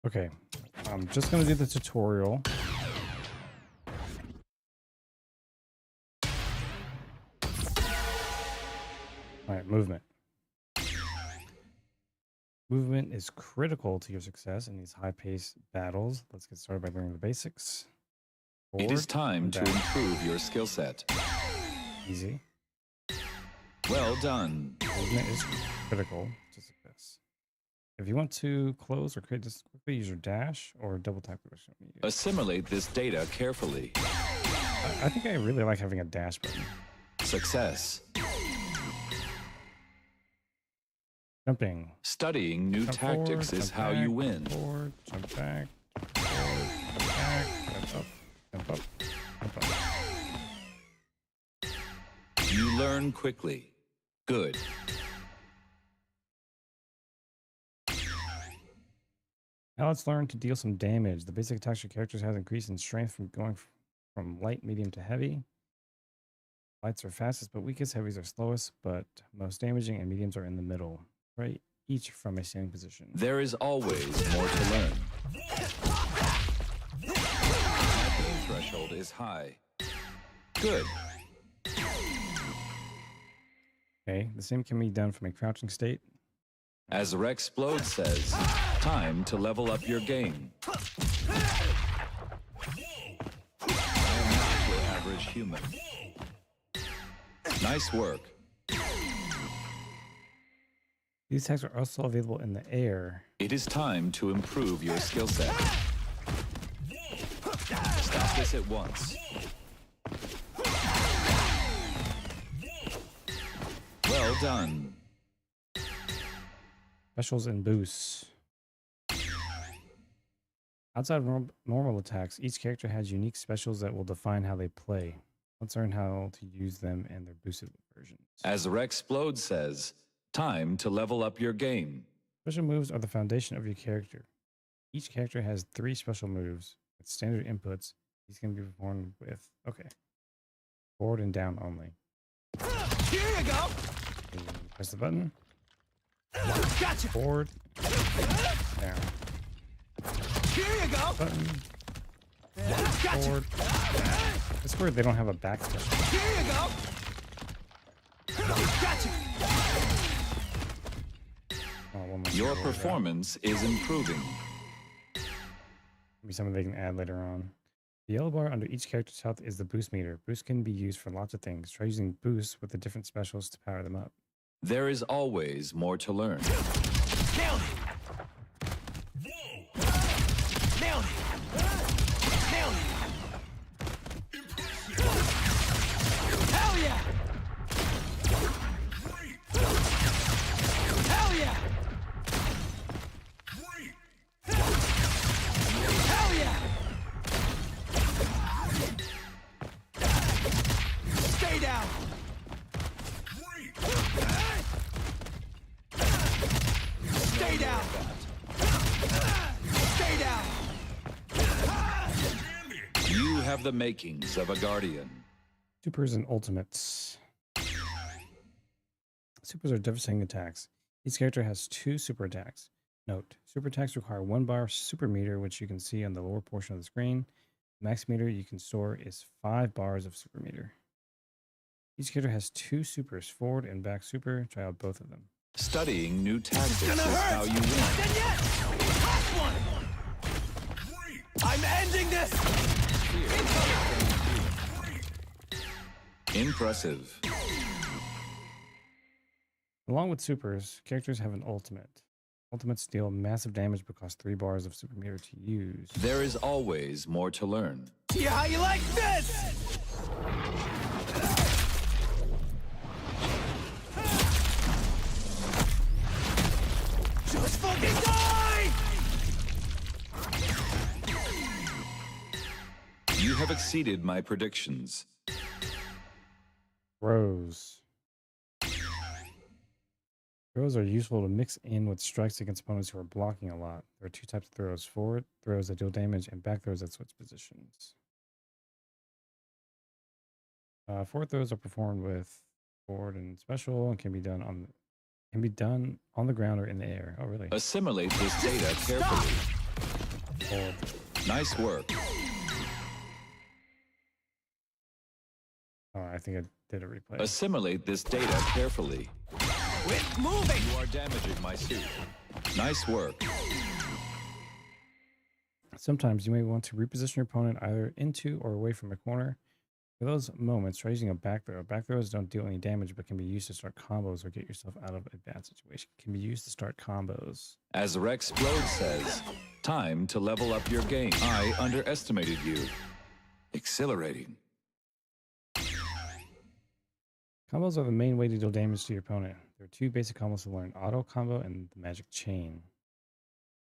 Okay, I'm just gonna do the tutorial. All right, movement. Movement is critical to your success in these high-paced battles. Let's get started by learning the basics. It is Forward time and to back. improve your skill set. Easy. Well done. Movement is critical to success. If you want to close or create, just quickly use your dash or double tap the rest of media. Assimilate this data carefully. I think I really like having a dash button. Success. Jumping. Studying new Jump tactics forward, is jump how back, you win. Forward, jump back, jump forward, jump back, jump up, jump up, jump up. You learn quickly. Good. Now let's learn to deal some damage. The basic attacks your characters has increased in strength from going from light, medium to heavy. Lights are fastest but weakest, heavies are slowest but most damaging, and mediums are in the middle. Right, each from a standing position. There is always more to learn. My pain threshold is high. Good. Okay, the same can be done from a crouching state. As Rexplode says, time to level up your game. I am not your average human. Nice work. These attacks are also available in the air. It is time to improve your skill set. Stop this at once. Well done. Specials and boosts. Outside of normal attacks, each character has unique specials that will define how they play. Let's learn how to use them and their boosted versions. As Rexplode says, time to level up your game. Special moves are the foundation of your character. Each character has 3 special moves with standard inputs. These can be performed with, forward and down only. Here you go. Press the button. Gotcha. Forward. Down. Here you go. Button. Gotcha. Forward. It's weird they don't have a back special. Here you go. Gotcha. Oh, one more Your forward, performance is improving. Maybe something they can add later on. The yellow bar under each character's health is the boost meter. Boost can be used for lots of things. Try using boosts with the different specials to power them up. There is always more to learn. Nailed it. Nailed it. Nailed it. Hell yeah. Hell yeah. Hell yeah. Stay down. Stay down. Stay down. You have the makings of a guardian. Supers and ultimates. Supers are devastating attacks. Each character has 2 super attacks. Note, super attacks require 1 bar super meter, which you can see on the lower portion of the screen. Max meter you can store is 5 bars of super meter. Each character has 2 supers, forward and back super. Try out both of them. Studying new tactics is Gonna hurt. how you Not win. done yet. Last one. I'm ending this. Impressive. Along with supers, characters have an ultimate. Ultimates deal massive damage but cost 3 bars of super meter to use. There is always more to learn. See how you like this. Just fucking die. You have exceeded my predictions. Throws. Throws are useful to mix in with strikes against opponents who are blocking a lot. There are 2 types of throws: forward throws that deal damage and back throws that switch positions. Forward throws are performed with forward and special and can be done on the ground or in the air. Oh, really? Assimilate this data carefully. Forward. Nice work. Oh, I think I did a replay. Assimilate this data carefully. Quit moving! You are damaging my suit. Nice work. Sometimes you may want to reposition your opponent either into or away from a corner. For those moments, try using a back throw. Back throws don't deal any damage, but can be used to start combos or get yourself out of a bad situation. Can be used to start combos. As Rexplode says, time to level up your game. I underestimated you. Exhilarating. Combos are the main way to deal damage to your opponent. There are two basic combos to learn: auto combo and the magic chain.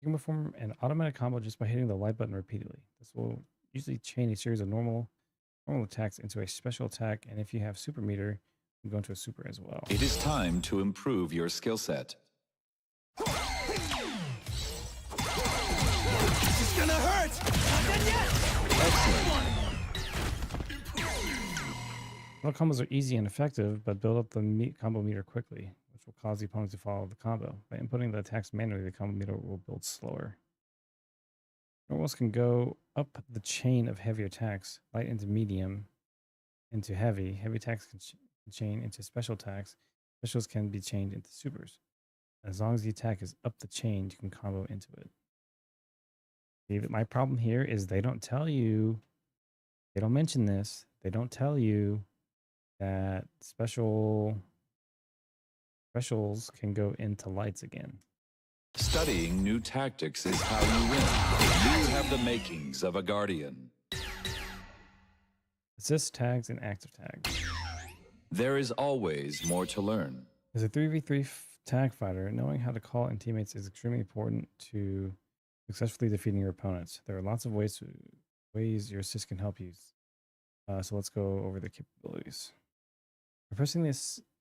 You can perform an automatic combo just by hitting the light button repeatedly. This will usually chain a series of normal attacks into a special attack, and if you have super meter, you can go into a super as well. It is time to improve your skill set. This is gonna hurt! Not done yet! Excellent. Auto combos are easy and effective, but build up the combo meter quickly, which will cause the opponent to follow the combo. By inputting the attacks manually, the combo meter will build slower. Normals can go up the chain of heavy attacks, light into medium, into heavy. Heavy attacks can chain into special attacks. Specials can be chained into supers. As long as the attack is up the chain, you can combo into it. David, my problem here is they don't tell you, they don't mention this, they don't tell you that specials can go into lights again. Studying new tactics is how you win. You have the makings of a guardian. Assist tags and active tags. There is always more to learn. As a 3v3 tag fighter, knowing how to call in teammates is extremely important to successfully defeating your opponents. There are lots of ways your assist can help you. So let's go over the capabilities. By pressing the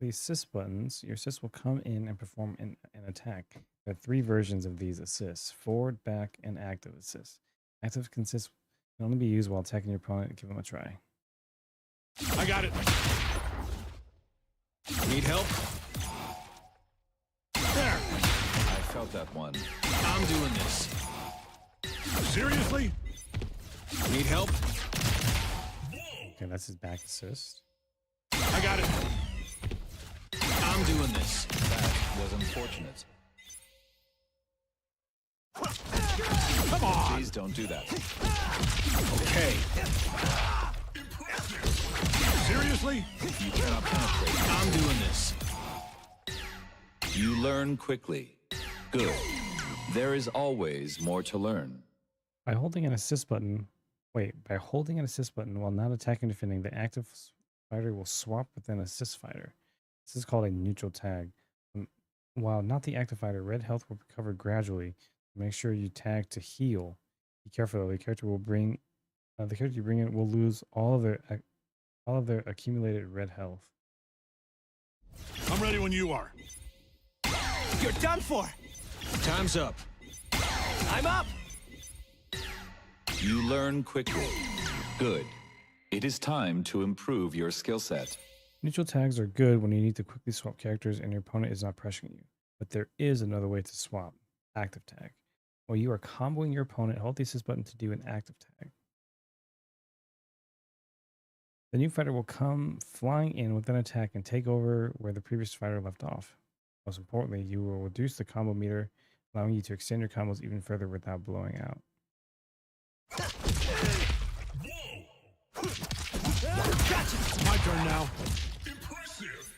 assist buttons, your assist will come in and perform an attack. There are three versions of these assists: forward, back, and active assist. Active can only be used while attacking your opponent. Give them a try. I got it. Need help? There! I felt that one. I'm doing this. Seriously? Need help? Okay, that's his back assist. I got it. I'm doing this. That was unfortunate. Come on! Please don't do that. Okay. Seriously? You cannot penetrate. I'm doing this. You learn quickly. Good. There is always more to learn. By holding an assist button while not attacking or defending, the active fighter will swap with an assist fighter. This is called a neutral tag. While not the active fighter, red health will recover gradually. Make sure you tag to heal. Be careful though, the character you bring in will lose all of their accumulated red health. I'm ready when you are. You're done for. Time's up. I'm up. You learn quickly. Good. It is time to improve your skill set. Neutral tags are good when you need to quickly swap characters and your opponent is not pressuring you. But there is another way to swap: active tag. While you are comboing your opponent, hold the assist button to do an active tag. The new fighter will come flying in with an attack and take over where the previous fighter left off. Most importantly, you will reduce the combo meter, allowing you to extend your combos even further without blowing out. Gotcha. My turn now. Impressive.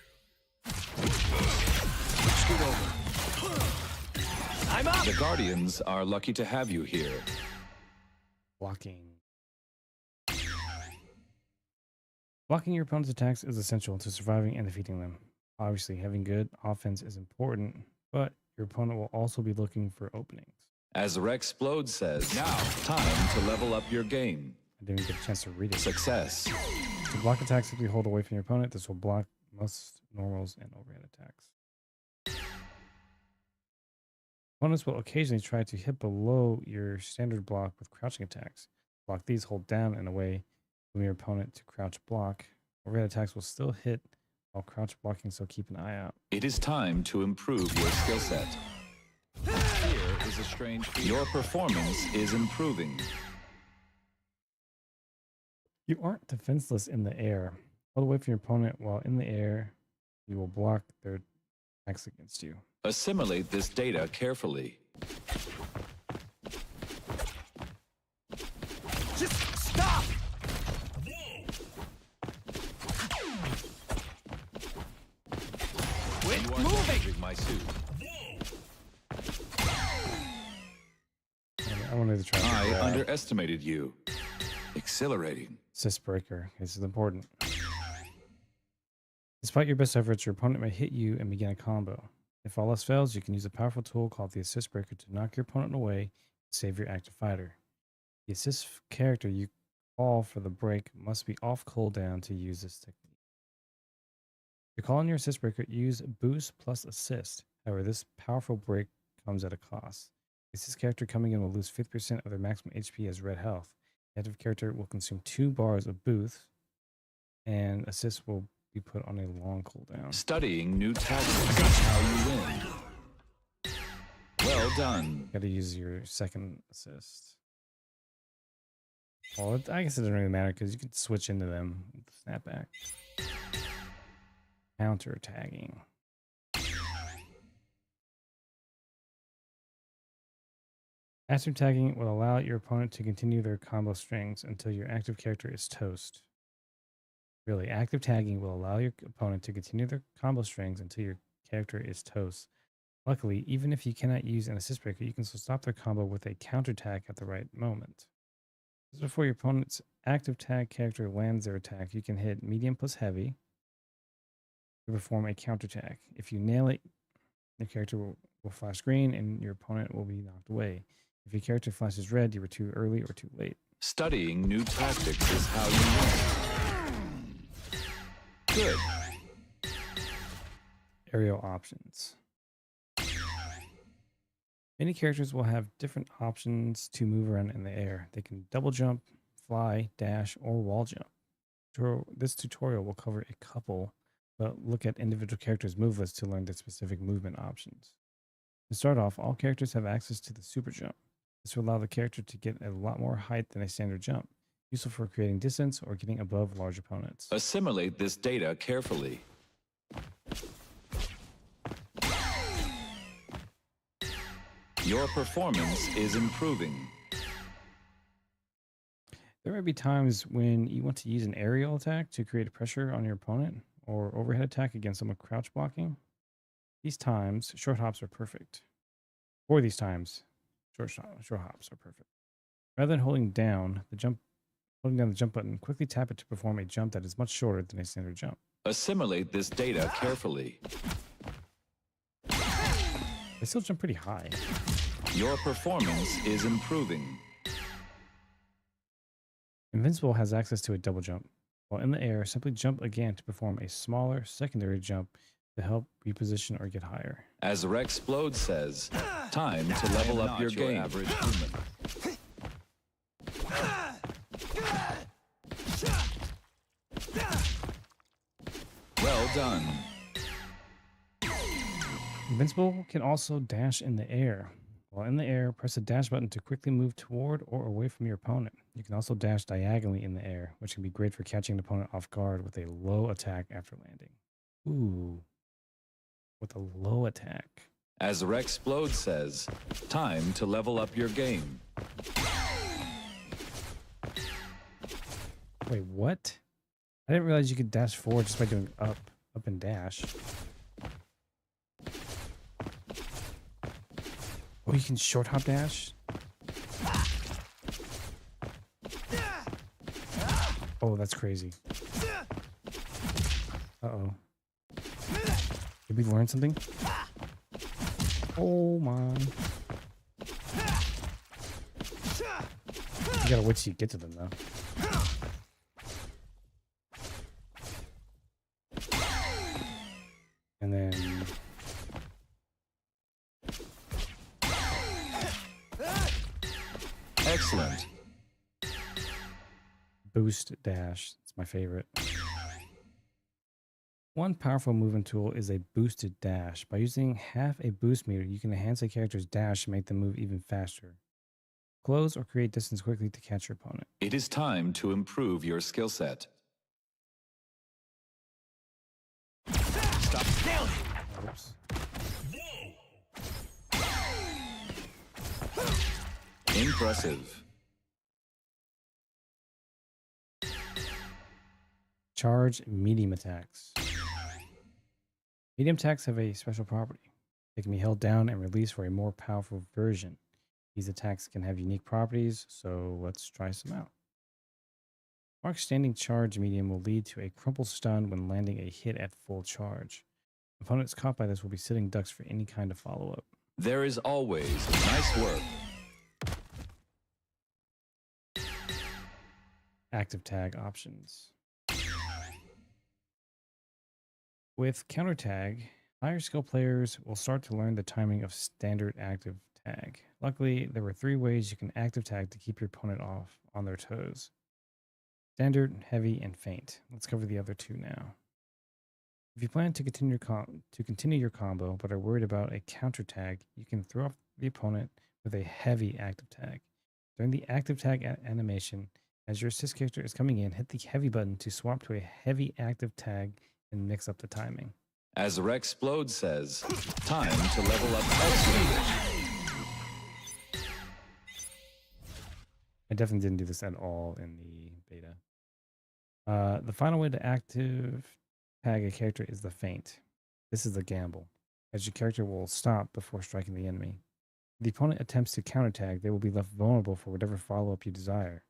Scoot over. I'm up. The Guardians are lucky to have you here. Blocking. Blocking your opponent's attacks is essential to surviving and defeating them. Obviously, having good offense is important, but your opponent will also be looking for openings. As Rexplode says, now time to level up your game. I didn't get a chance to read it. Success. To block attacks, simply hold away from your opponent. This will block most normals and overhead attacks. Opponents will occasionally try to hit below your standard block with crouching attacks. Block these, hold down and away from your opponent to crouch block. Overhead attacks will still hit while crouch blocking, so keep an eye out. It is time to improve your skill set. Fear is a strange feeling. Your performance is improving. You aren't defenseless in the air. Hold away from your opponent while in the air. You will block their attacks against you. Assimilate this data carefully. Just stop! Quit You are moving! damaging my suit. I wanted to try. I underestimated you. Exhilarating. Assist breaker. This is important. Despite your best efforts, your opponent may hit you and begin a combo. If all else fails, you can use a powerful tool called the assist breaker to knock your opponent away and save your active fighter. The assist character you call for the break must be off cooldown to use this technique. To call on your assist breaker, use boost plus assist. However, this powerful break comes at a cost. The assist character coming in will lose 50% of their maximum HP as red health. The active character will consume 2 bars of boost, and assist will be put on a long cooldown. Studying new tactics is how you win. Well done. Got to use your second assist. Well, I guess it doesn't really matter because you can switch into them with the snapback. Counter tagging. Active tagging will allow your opponent to continue their combo strings until your active character is toast. Really, active tagging will allow your opponent to continue their combo strings until your character is toast. Luckily, even if you cannot use an assist breaker, you can still stop their combo with a counter tag at the right moment. Just before your opponent's active tag character lands their attack, you can hit medium plus heavy to perform a counter tag. If you nail it, your character will flash green and your opponent will be knocked away. If your character flashes red, you were too early or too late. Studying new tactics is how you win. Good. Aerial options. Many characters will have different options to move around in the air. They can double jump, fly, dash, or wall jump. This tutorial will cover a couple, but look at individual characters' move lists to learn their specific movement options. To start off, all characters have access to the super jump. This will allow the character to get a lot more height than a standard jump, useful for creating distance or getting above large opponents. Assimilate this data carefully. Your performance is improving. There may be times when you want to use an aerial attack to create pressure on your opponent or overhead attack against someone crouch blocking. These times, short hops are perfect. For these times, short hops are perfect. Rather than holding down the jump button, quickly tap it to perform a jump that is much shorter than a standard jump. Assimilate this data carefully. They still jump pretty high. Your performance is improving. Invincible has access to a double jump. While in the air, simply jump again to perform a smaller secondary jump to help reposition or get higher. As Rexplode says, time to level up your game. Average human. Well done. Invincible can also dash in the air. While in the air, press the dash button to quickly move toward or away from your opponent. You can also dash diagonally in the air, which can be great for catching an opponent off guard with a low attack after landing. Ooh, with a low attack. As Rexplode says, time to level up your game. Wait, what? I didn't realize you could dash forward just by doing up and dash. Oh, you can short hop dash? Oh, that's crazy. Uh-oh. Did we learn something? Oh, my. You gotta wait till you get to them, though. And then... Excellent. Boost dash. It's my favorite. One powerful movement tool is a boosted dash. By using half a boost meter, you can enhance a character's dash to make them move even faster. Close or create distance quickly to catch your opponent. It is time to improve your skill set. Stop scaling. Oops. Impressive. Charge medium attacks. Medium attacks have a special property. They can be held down and released for a more powerful version. These attacks can have unique properties, so let's try some out. Mark standing charge medium will lead to a crumple stun when landing a hit at full charge. Opponents caught by this will be sitting ducks for any kind of follow-up. There is always nice work. Active tag options. With counter tag, higher skill players will start to learn the timing of standard active tag. Luckily, there were 3 ways you can active tag to keep your opponent off on their toes. Standard, heavy, and faint. Let's cover the other 2 now. If you plan to continue your combo but are worried about a counter tag, you can throw off the opponent with a heavy active tag. During the active tag animation, as your assist character is coming in, hit the heavy button to swap to a heavy active tag and mix up the timing. As Rexplode says, time to level up X-Leader. I definitely didn't do this at all in the beta. The final way to active tag a character is the feint. This is the gamble, as your character will stop before striking the enemy. If the opponent attempts to counter tag, they will be left vulnerable for whatever follow-up you desire.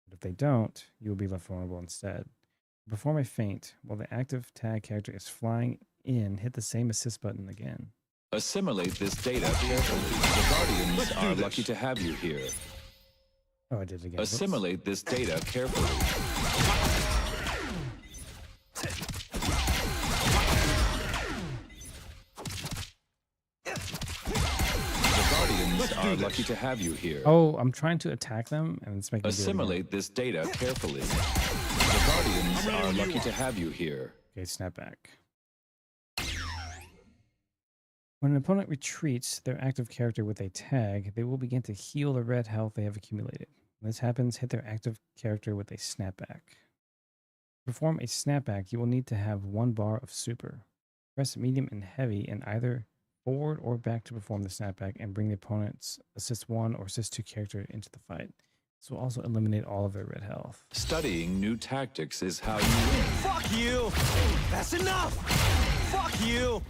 But if they don't, you will be left vulnerable instead. Perform a feint while the active tag character is flying in, hit the same assist button again. Assimilate this data carefully. The Guardians are lucky to have you here. Oh, I did it again. Assimilate this data carefully. The Guardians are lucky to have you here. Oh, I'm trying to attack them and it's making me do it again. Assimilate this data carefully. The Guardians are lucky to have you here. Okay, snap back. When an opponent retreats their active character with a tag, they will begin to heal the red health they have accumulated. When this happens, hit their active character with a snapback. To perform a snapback, you will need to have 1 bar of super. Press medium and heavy in either forward or back to perform the snapback and bring the opponent's assist 1 or assist 2 character into the fight. This will also eliminate all of their red health. Studying new tactics is how you win. Fuck you! That's enough! Fuck you!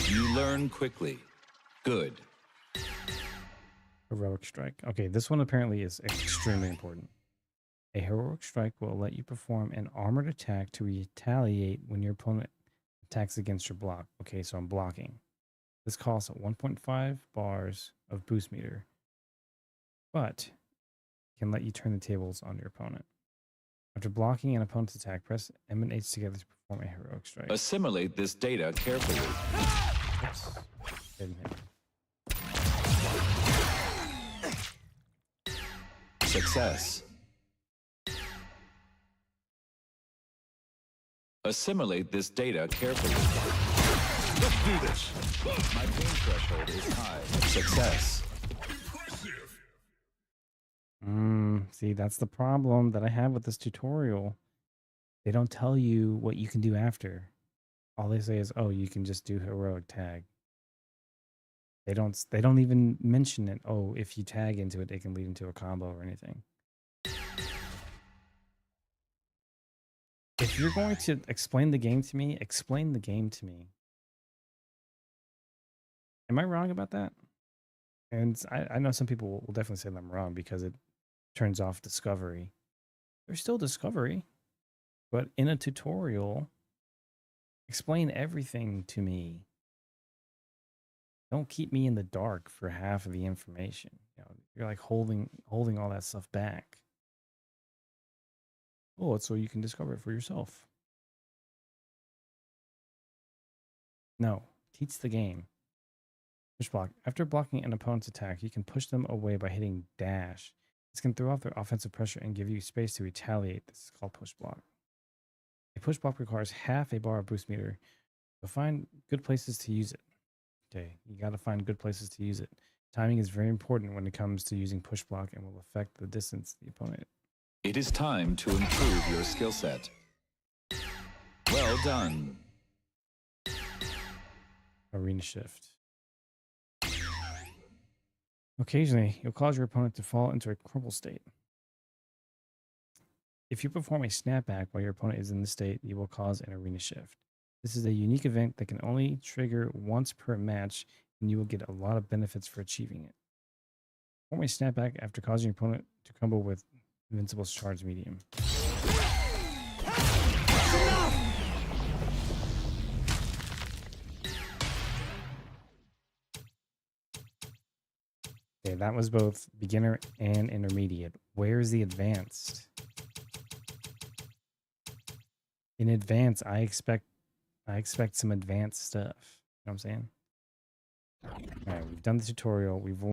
You learn quickly. Good. Heroic strike. Okay, this one apparently is extremely important. A heroic strike will let you perform an armored attack to retaliate when your opponent attacks against your block. Okay, so I'm blocking. This costs 1.5 bars of boost meter, but can let you turn the tables on your opponent. After blocking an opponent's attack, press M and H together to perform a heroic strike. Assimilate this data carefully. Oops. Didn't hit. Success. Assimilate this data carefully. Let's do this. My pain threshold is high. Success. See, that's the problem that I have with this tutorial. They don't tell you what you can do after. All they say is, oh, you can just do heroic tag. They don't even mention it. Oh, if you tag into it, it can lead into a combo or anything. If you're going to explain the game to me, explain the game to me. Am I wrong about that? And I know some people will definitely say that I'm wrong because it turns off discovery. There's still discovery, but in a tutorial, explain everything to me. Don't keep me in the dark for half of the information. You know, you're like holding all that stuff back. Oh, it's so you can discover it for yourself. No, teach the game. Push block. After blocking an opponent's attack, you can push them away by hitting dash. This can throw off their offensive pressure and give you space to retaliate. This is called push block. A push block requires half a bar of boost meter. So find good places to use it. Okay, you got to find good places to use it. Timing is very important when it comes to using push block and will affect the distance the opponent. It is time to improve your skill set. Well done. Arena shift. Occasionally, you'll cause your opponent to fall into a crumple state. If you perform a snapback while your opponent is in this state, you will cause an arena shift. This is a unique event that can only trigger once per match, and you will get a lot of benefits for achieving it. Perform a snapback after causing your opponent to combo with Invincible's charge medium. Okay, that was both beginner and intermediate. Where's the advanced? In advance, I expect some advanced stuff. You know what I'm saying? All right, we've done the tutorial. We've